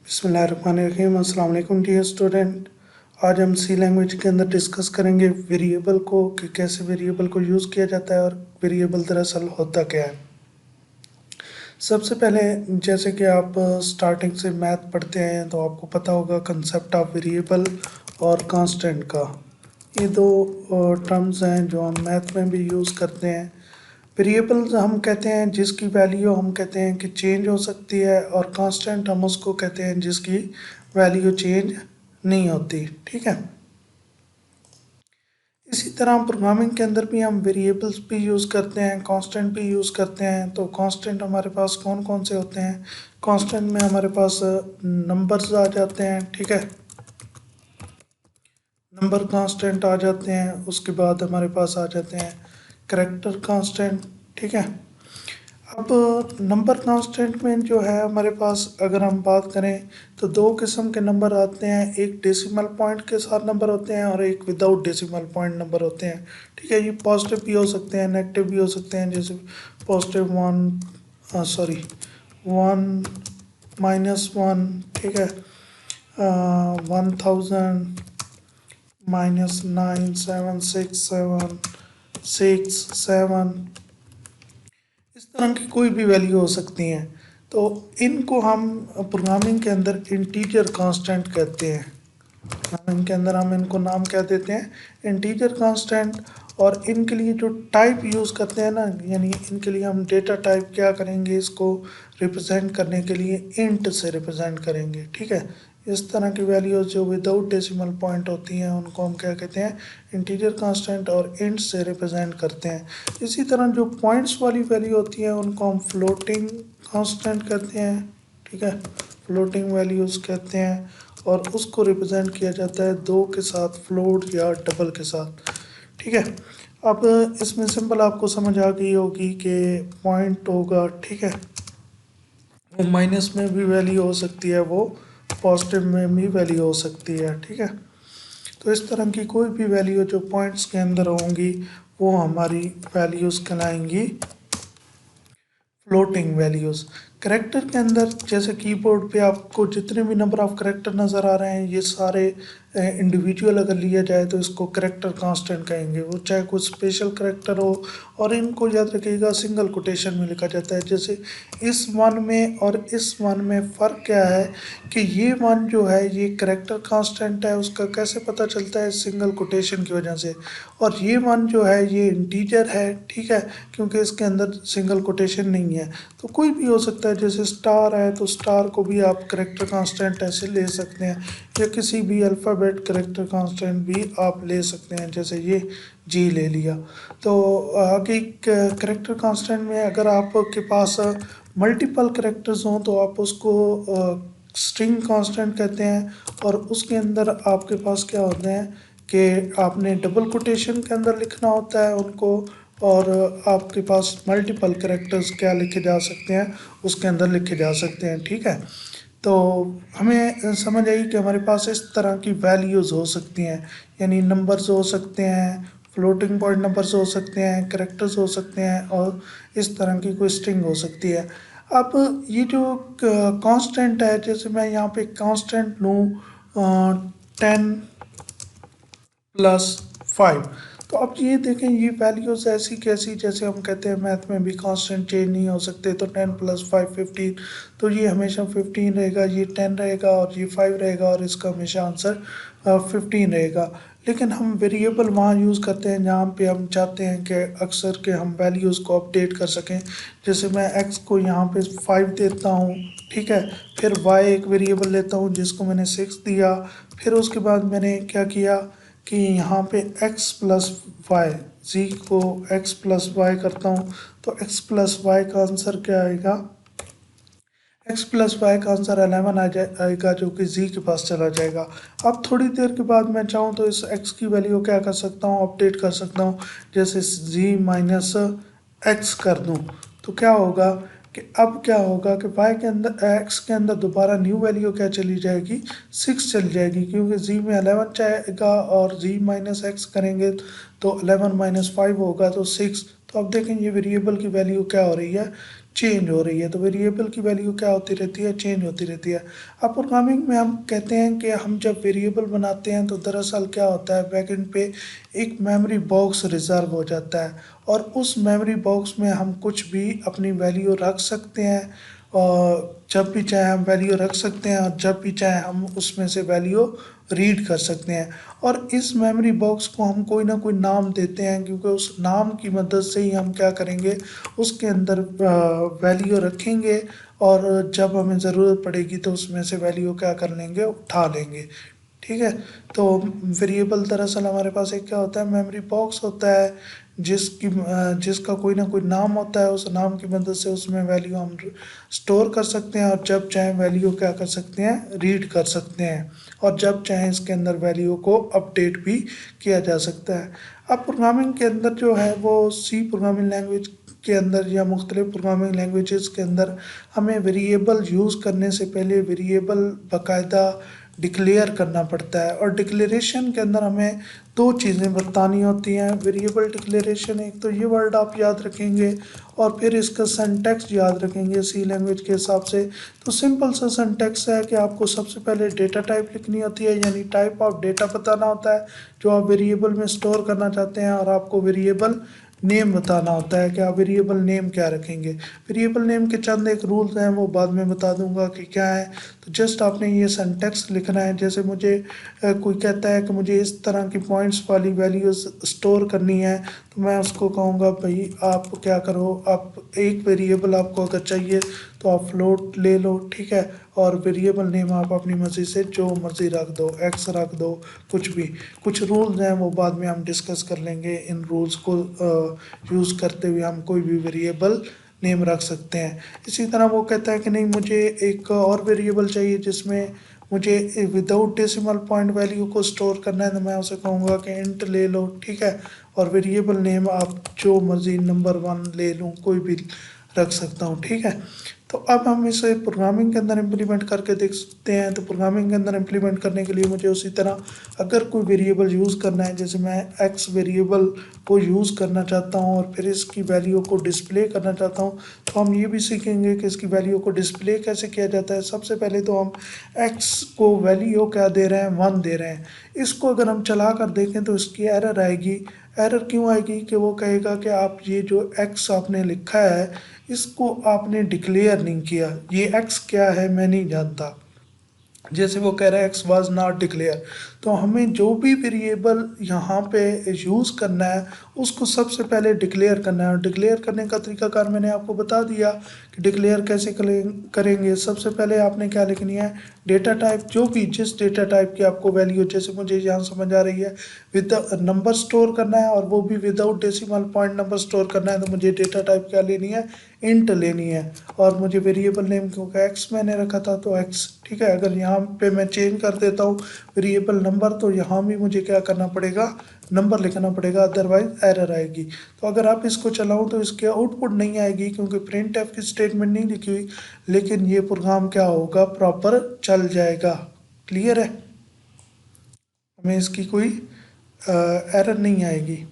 बिस्मिल्लाहिर्रहमानिर्रहीम। अस्सलाम वालेकुम डियर स्टूडेंट। आज हम सी लैंग्वेज के अंदर डिस्कस करेंगे वेरिएबल को कि कैसे वेरिएबल को यूज़ किया जाता है और वेरिएबल दरअसल होता क्या है। सबसे पहले जैसे कि आप स्टार्टिंग से मैथ पढ़ते हैं तो आपको पता होगा कंसेप्ट ऑफ वेरिएबल और कांस्टेंट का। ये दो टर्म्स हैं जो हम मैथ में भी यूज़ करते हैं। वेरिएबल्स हम कहते हैं जिसकी वैल्यू हम कहते हैं कि चेंज हो सकती है, और कांस्टेंट हम उसको कहते हैं जिसकी वैल्यू चेंज नहीं होती। ठीक है। इसी तरह प्रोग्रामिंग के अंदर भी हम वेरिएबल्स भी यूज़ करते हैं, कांस्टेंट भी यूज़ करते हैं। तो कांस्टेंट हमारे पास कौन कौन से होते हैं? कांस्टेंट में हमारे पास नंबर्स आ जाते हैं। ठीक है, नंबर कांस्टेंट आ जाते हैं। उसके बाद हमारे पास आ जाते हैं कैरेक्टर कांस्टेंट। ठीक है। अब नंबर कांस्टेंट में जो है हमारे पास अगर हम बात करें तो दो किस्म के नंबर आते हैं, एक डेसिमल पॉइंट के साथ नंबर होते हैं और एक विदाउट डेसिमल पॉइंट नंबर होते हैं। ठीक है, ये पॉजिटिव भी हो सकते हैं, नेगेटिव भी हो सकते हैं। जैसे पॉजिटिव वन, -1। ठीक है, 1000, -9, 7, 6, 7, 6, 7, इस तरह की कोई भी वैल्यू हो सकती हैं। तो इनको हम प्रोग्रामिंग के अंदर इंटीजर कांस्टेंट कहते हैं। प्रोग्रामिंग के अंदर हम इनको नाम क्या देते हैं? Integer constant. और इनके लिए जो टाइप यूज़ करते हैं ना, यानी इनके लिए हम डेटा टाइप क्या करेंगे, इसको रिप्रेजेंट करने के लिए इंट से रिप्रेजेंट करेंगे। ठीक है, इस तरह की वैल्यूज जो विदाउट डेसिमल पॉइंट होती हैं उनको हम क्या कहते हैं? इंटीजर कांस्टेंट, और इंट से रिप्रेजेंट करते हैं। इसी तरह जो पॉइंट्स वाली वैल्यू होती है उनको हम फ्लोटिंग कांस्टेंट कहते हैं। ठीक है, फ्लोटिंग वैल्यूज़ कहते हैं, और उसको रिप्रेजेंट किया जाता है दो के साथ, फ्लोट या डबल के साथ। ठीक है, अब इसमें सिंपल आपको समझ आ गई होगी कि पॉइंट होगा। ठीक है, वो माइनस में भी वैल्यू हो सकती है, वो पॉजिटिव में भी वैल्यू हो सकती है। ठीक है, तो इस तरह की कोई भी वैल्यू जो पॉइंट्स के अंदर होंगी वो हमारी वैल्यूज़ कहलाएंगी फ्लोटिंग वैल्यूज़। करेक्टर के अंदर जैसे कीबोर्ड पे आपको जितने भी नंबर ऑफ करेक्टर नज़र आ रहे हैं ये सारे इंडिविजुअल अगर लिया जाए तो इसको करेक्टर कांस्टेंट कहेंगे, वो चाहे कुछ स्पेशल करेक्टर हो। और इनको याद रखिएगा सिंगल कोटेशन में लिखा जाता है। जैसे इस वन में और इस वन में फ़र्क क्या है कि ये वन जो है ये करेक्टर कांस्टेंट है, उसका कैसे पता चलता है? सिंगल कोटेशन की वजह से। और ये वन जो है ये इंटीजर है। ठीक है, क्योंकि इसके अंदर सिंगल कोटेशन नहीं है। तो कोई भी हो सकता है, जैसे स्टार है तो स्टार को भी आप करेक्टर कांस्टेंट ऐसे ले सकते हैं, या किसी भी अल्फ़ाबेट करेक्टर कांस्टेंट भी आप ले सकते हैं, जैसे ये जी ले लिया। तो आगे करेक्टर कांस्टेंट में अगर आपके पास मल्टीपल करेक्टर्स हों तो आप उसको स्ट्रिंग कांस्टेंट कहते हैं। और उसके अंदर आपके पास क्या होते हैं कि आपने डबल कोटेशन के अंदर लिखना होता है उनको, और आपके पास मल्टीपल करेक्टर्स क्या लिखे जा सकते हैं, उसके अंदर लिखे जा सकते हैं। ठीक है, तो हमें समझ आई कि हमारे पास इस तरह की वैल्यूज़ हो सकती हैं, यानी नंबर्स हो सकते हैं, फ्लोटिंग पॉइंट नंबर्स हो सकते हैं, करेक्टर्स हो सकते हैं, और इस तरह की कोई स्ट्रिंग हो सकती है। अब ये जो कांस्टेंट है, जैसे मैं यहाँ पे कांस्टेंट लूँ 10+5, तो अब ये देखें ये वैल्यूज़ ऐसी कैसी, जैसे हम कहते हैं मैथ में भी कांस्टेंट चेंज नहीं हो सकते। तो 10+5 15, तो ये हमेशा 15 रहेगा, ये 10 रहेगा और ये 5 रहेगा, और इसका हमेशा आंसर 15 रहेगा। लेकिन हम वेरिएबल वहाँ यूज़ करते हैं जहाँ पे हम चाहते हैं कि अक्सर के हम वैल्यूज़ को अपडेट कर सकें। जैसे मैं x को यहाँ पे 5 देता हूँ। ठीक है, फिर y एक वेरिएबल लेता हूँ जिसको मैंने 6 दिया। फिर उसके बाद मैंने क्या किया कि यहाँ पे x+y, z को x+y करता हूँ, तो x+y का आंसर क्या आएगा? x+y का आंसर 11 आएगा, जो कि z के पास चला जाएगा। अब थोड़ी देर के बाद मैं चाहूँ तो इस x की वैल्यू क्या कर सकता हूँ? अपडेट कर सकता हूँ, जैसे z-x कर दूँ। तो क्या होगा कि अब क्या होगा कि y के अंदर x के अंदर दोबारा न्यू वैल्यू क्या चली जाएगी? 6 चली जाएगी, क्योंकि z में 11 जाएगा और z-x करेंगे तो 11 - 5 होगा तो 6। तो अब देखें ये वेरिएबल की वैल्यू क्या हो रही है? चेंज हो रही है। तो वेरिएबल की वैल्यू क्या होती रहती है, चेंज होती रहती है। अब प्रोग्रामिंग में हम कहते हैं कि हम जब वेरिएबल बनाते हैं तो दरअसल क्या होता है, बैकएंड पे एक मेमोरी बॉक्स रिजर्व हो जाता है, और उस मेमोरी बॉक्स में हम कुछ भी अपनी वैल्यू रख सकते हैं, और जब भी चाहे हम वैल्यू रख सकते हैं, और जब भी चाहे हम उसमें से वैल्यू रीड कर सकते हैं। और इस मेमोरी बॉक्स को हम कोई ना कोई नाम देते हैं, क्योंकि उस नाम की मदद से ही हम क्या करेंगे, उसके अंदर वैल्यू रखेंगे, और जब हमें ज़रूरत पड़ेगी तो उसमें से वैल्यू क्या कर लेंगे, उठा लेंगे। ठीक है। तो वेरिएबल दरअसल हमारे पास एक क्या होता है, मेमोरी बॉक्स होता है, जिसका कोई ना कोई नाम होता है। उस नाम की मदद से उसमें वैल्यू हम स्टोर कर सकते हैं, और जब चाहे वैल्यू क्या कर सकते हैं, रीड कर सकते हैं, और जब चाहे इसके अंदर वैल्यू को अपडेट भी किया जा सकता है। अब प्रोग्रामिंग के अंदर जो है वो सी प्रोग्रामिंग लैंग्वेज के अंदर या मुख्तलिफ प्रोग्रामिंग लैंग्वेजेस के अंदर हमें वेरिएबल यूज़ करने से पहले वेरिएबल बाकायदा डिक्लेयर करना पड़ता है। और डिक्लेरेशन के अंदर हमें दो चीज़ें बतानी होती हैं। वेरिएबल डिक्लेरेशन, एक तो ये वर्ड आप याद रखेंगे, और फिर इसका सिंटैक्स याद रखेंगे सी लैंग्वेज के हिसाब से। तो सिंपल सा सिंटैक्स है कि आपको सबसे पहले डेटा टाइप लिखनी होती है, यानी टाइप ऑफ डेटा बताना होता है जो आप वेरिएबल में स्टोर करना चाहते हैं, और आपको वेरिएबल नेम बताना होता है कि आप वेरिएबल नेम क्या रखेंगे। वेरिएबल नेम के चंद एक रूल्स हैं, वो बाद में बता दूंगा कि क्या है। तो जस्ट आपने ये सिंटैक्स लिखना है। जैसे मुझे कोई कहता है कि मुझे इस तरह की पॉइंट्स वाली वैल्यूज़ स्टोर करनी है, तो मैं उसको कहूँगा भाई आप क्या करो, आप एक वेरिएबल आपको अगर चाहिए तो आप फ्लोट ले लो, ठीक है, और वेरिएबल नेम आप अपनी मर्ज़ी से जो मर्ज़ी रख दो, एक्स रख दो, कुछ भी। कुछ रूल्स हैं वो बाद में हम डिस्कस कर लेंगे। इन रूल्स को यूज़ करते हुए हम कोई भी वेरिएबल नेम रख सकते हैं। इसी तरह वो कहता है कि नहीं, मुझे एक और वेरिएबल चाहिए जिसमें मुझे विदाउट डेसिमल पॉइंट वैल्यू को स्टोर करना है, तो मैं उसे कहूँगा कि इंट ले लो, ठीक है, और वेरिएबल नेम आप जो मर्जी नंबर 1 ले लूँ, कोई भी रख सकता हूँ, ठीक है। तो अब हम इसे प्रोग्रामिंग के अंदर इम्प्लीमेंट करके देख सकते हैं। तो प्रोग्रामिंग के अंदर इम्प्लीमेंट करने के लिए मुझे उसी तरह अगर कोई वेरिएबल यूज़ करना है, जैसे मैं एक्स वेरिएबल को यूज़ करना चाहता हूँ और फिर इसकी वैल्यू को डिस्प्ले करना चाहता हूँ, तो हम ये भी सीखेंगे कि इसकी वैल्यू को डिस्प्ले कैसे किया जाता है। सबसे पहले तो हम एक्स को वैल्यू क्या दे रहे हैं, 1 दे रहे हैं। इसको अगर हम चला कर देखें तो इसकी एरर आएगी। एरर क्यों आएगी कि वो कहेगा कि आप ये जो एक्स आपने लिखा है इसको आपने डिक्लेयर नहीं किया, ये एक्स क्या है मैं नहीं जानता। जैसे वो कह रहा है एक्स वाज नॉट डिक्लेयर। तो हमें जो भी वेरिएबल यहाँ पे यूज़ करना है उसको सबसे पहले डिक्लेयर करना है, और डिक्लेयर करने का तरीकाकार मैंने आपको बता दिया कि डिक्लेयर कैसे करेंगे। सबसे पहले आपने क्या लिखनी है, डेटा टाइप, जो भी जिस डेटा टाइप की आपको वैल्यू, जैसे मुझे यहाँ समझ आ रही है विद नंबर स्टोर करना है, और वो भी without decimal point number store करना है, तो मुझे डेटा टाइप क्या लेनी है, इंट लेनी है। और मुझे वेरिएबल नेम क्योंकि एक्स मैंने रखा था तो एक्स, ठीक है। अगर यहाँ पे मैं चेंज कर देता हूँ वेरिएबल नंबर, तो यहाँ भी मुझे क्या करना पड़ेगा, नंबर लिखना पड़ेगा, अदरवाइज एरर आएगी। तो अगर आप इसको चलाऊँ तो इसके आउटपुट नहीं आएगी क्योंकि प्रिंट एफ की स्टेटमेंट नहीं लिखी हुई, लेकिन ये प्रोग्राम क्या होगा, प्रॉपर चल जाएगा। क्लियर है, हमें इसकी कोई एरर नहीं आएगी।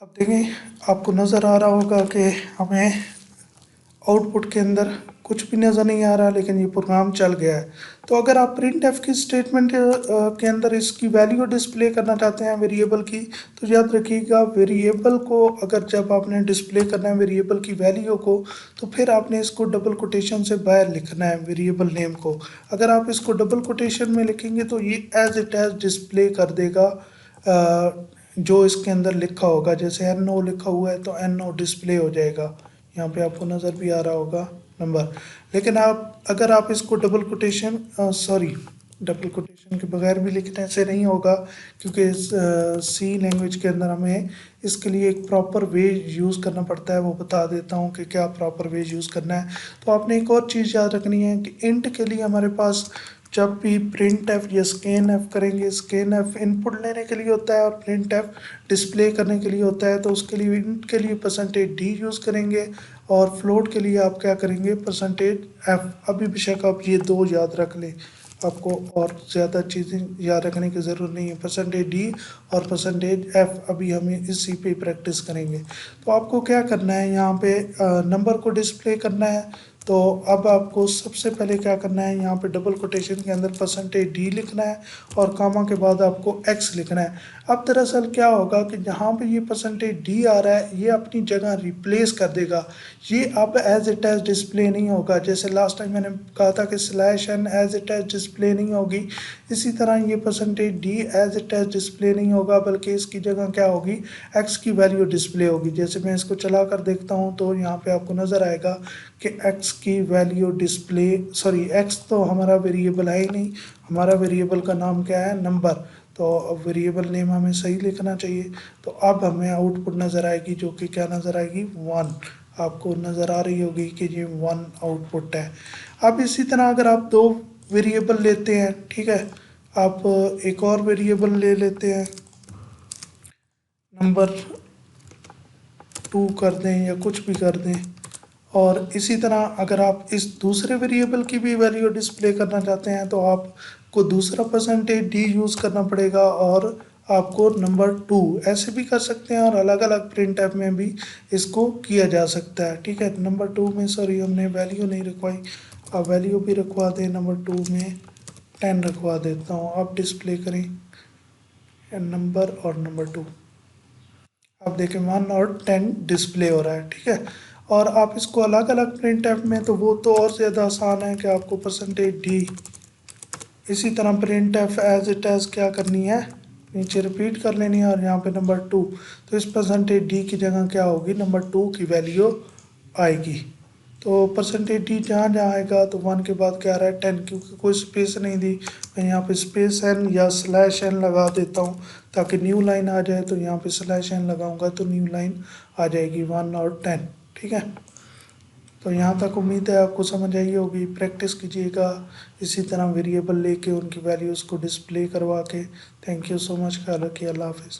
अब देखें, आपको नज़र आ रहा होगा कि हमें आउटपुट के अंदर कुछ भी नज़र नहीं आ रहा, लेकिन ये प्रोग्राम चल गया है। तो अगर आप प्रिंट एफ की स्टेटमेंट के अंदर इसकी वैल्यू डिस्प्ले करना चाहते हैं वेरिएबल की, तो याद रखिएगा वेरिएबल को अगर जब आपने डिस्प्ले करना है वेरिएबल की वैल्यू को, तो फिर आपने इसको डबल कोटेशन से बाहर लिखना है वेरिएबल नेम को। अगर आप इसको डबल कोटेशन में लिखेंगे तो ये एज इट एज डिस्प्ले कर देगा जो इसके अंदर लिखा होगा। जैसे एन ओ लिखा हुआ है तो एन ओ डिस्प्ले हो जाएगा। यहाँ पे आपको नज़र भी आ रहा होगा नंबर। लेकिन आप अगर आप इसको double quotation, sorry, double quotation के बगैर भी लिखने से नहीं होगा, क्योंकि सी लैंग्वेज के अंदर हमें इसके लिए एक प्रॉपर वे यूज़ करना पड़ता है। वो बता देता हूँ कि क्या प्रॉपर वे यूज़ करना है। तो आपने एक और चीज़ याद रखनी है कि इंट के लिए हमारे पास जब भी प्रिंट एफ या स्कैन एफ करेंगे, स्कैन एफ इनपुट लेने के लिए होता है और प्रिंट एफ डिस्प्ले करने के लिए होता है, तो उसके लिए इनके लिए परसेंटेज डी यूज़ करेंगे और फ्लोट के लिए आप क्या करेंगे, परसेंटेज एफ। अभी बेशक आप ये दो याद रख लें, आपको और ज़्यादा चीज़ें याद रखने की ज़रूरत नहीं है। परसेंटेज डी और परसेंटेज एफ अभी हमें इसी पे प्रैक्टिस करेंगे। तो आपको क्या करना है, यहाँ पे नंबर को डिस्प्ले करना है। तो अब आपको सबसे पहले क्या करना है, यहाँ पे डबल कोटेशन के अंदर परसेंटेज डी लिखना है और कामा के बाद आपको एक्स लिखना है। अब दरअसल क्या होगा कि जहाँ पे ये परसेंटेज डी आ रहा है, ये अपनी जगह रिप्लेस कर देगा। ये अब एज इट एज डिस्प्ले नहीं होगा। जैसे लास्ट टाइम मैंने कहा था कि slash N as it as display नहीं होगी, इसी तरह ये percentage D as it as display नहीं होगा, बल्कि इसकी जगह क्या होगी, एक्स की वैल्यू डिस्प्ले होगी। जैसे मैं इसको चला कर देखता हूँ तो यहाँ पे आपको नज़र आएगा कि एक्स की वैल्यू डिस्प्ले, सॉरी एक्स तो हमारा वेरिएबल है ही नहीं, हमारा वेरिएबल का नाम क्या है, नंबर। तो अब वेरिएबल नेम हमें सही लिखना चाहिए। तो अब हमें आउटपुट नज़र आएगी, जो कि क्या नज़र आएगी, 1। आपको नज़र आ रही होगी कि ये 1 आउटपुट है। अब इसी तरह अगर आप दो वेरिएबल लेते हैं, ठीक है, आप एक और वेरिएबल ले लेते हैं, नंबर 2 कर दें या कुछ भी कर दें, और इसी तरह अगर आप इस दूसरे वेरिएबल की भी वैल्यू डिस्प्ले करना चाहते हैं तो आपको दूसरा परसेंटेज डी यूज़ करना पड़ेगा और आपको नंबर 2 ऐसे भी कर सकते हैं, और अलग अलग प्रिंट ऐप में भी इसको किया जा सकता है। ठीक है, नंबर 2 में सॉरी हमने वैल्यू नहीं रखवाई, अब वैल्यू भी रखवा दें, नंबर 2 में 10 रखवा देता हूँ। अब डिस्प्ले करें नंबर और नंबर 2, आप देखें 1 और 10 डिस्प्ले हो रहा है। ठीक है, और आप इसको अलग अलग प्रिंट ऐप में तो वो तो और ज़्यादा आसान है कि आपको परसेंटेज डी इसी तरह print F as it as क्या करनी है, नीचे रिपीट कर लेनी है, और यहाँ पे नंबर 2, तो इस परसेंटेज डी की जगह क्या होगी, नंबर 2 की वैल्यू आएगी। तो परसेंटेज डी जहाँ जहाँ आएगा तो 1 के बाद क्या आ रहा है, 10, क्योंकि कोई स्पेस नहीं दी, मैं यहाँ पे स्पेस एन या स्लैश एन लगा देता हूँ ताकि न्यू लाइन आ जाए। तो यहाँ पे स्लैश एन लगाऊंगा तो न्यू लाइन आ जाएगी 1 और 10। ठीक है, तो यहाँ तक उम्मीद है आपको समझ आई होगी। प्रैक्टिस कीजिएगा इसी तरह वेरिएबल लेके उनकी वैल्यूज़ को डिस्प्ले करवा के। थैंक यू सो मच, ख्याल रखिए, अल्लाह हाफिज़।